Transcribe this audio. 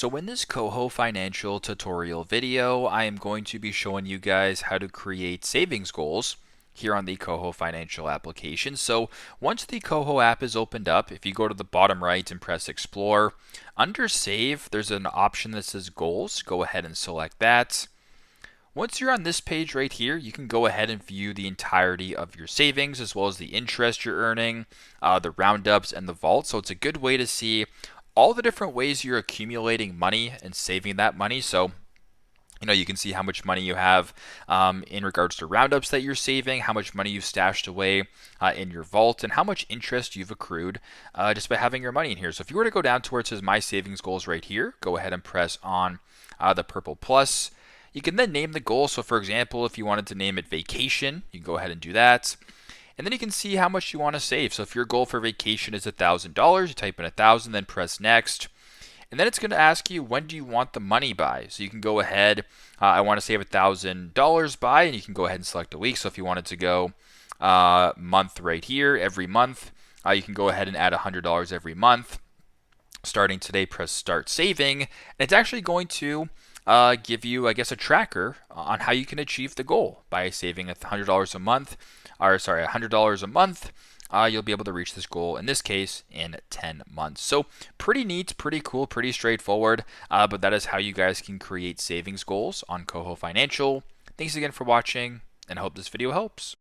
So in this KOHO Financial tutorial video, I am going to be showing you guys how to create savings goals here on the KOHO Financial application. So once the KOHO app is opened up, if you go to the bottom right and press Explore, under Save, there's an option that says Goals. Go ahead and select that. Once you're on this page right here, you can go ahead and view the entirety of your savings as well as the interest you're earning, the roundups, and the vault. So it's a good way to see all the different ways you're accumulating money and saving that money. So you can see how much money you have in regards to roundups that you're saving, how much money you've stashed away in your vault, and how much interest you've accrued just by having your money in here. So if you were to go down to where it says My Savings Goals right here, go ahead and press on the purple plus. You can then name the goal. So for example, if you wanted to name it vacation, you can go ahead and do that. And then you can see how much you want to save. So if your goal for vacation is $1,000, you type in 1,000, then press next. And then it's going to ask you, when do you want the money by? So you can go ahead, I want to save $1,000 by, and you can go ahead and select a week. So if you wanted to go month right here, every month, you can go ahead and add $100 every month. Starting today, press Start Saving. And it's actually going to give you, I guess, a tracker on how you can achieve the goal by saving $100 a month, or sorry, $100 a month. You'll be able to reach this goal, in this case, in 10 months. So pretty neat, pretty cool, pretty straightforward, but that is how you guys can create savings goals on KOHO Financial. Thanks again for watching, and I hope this video helps.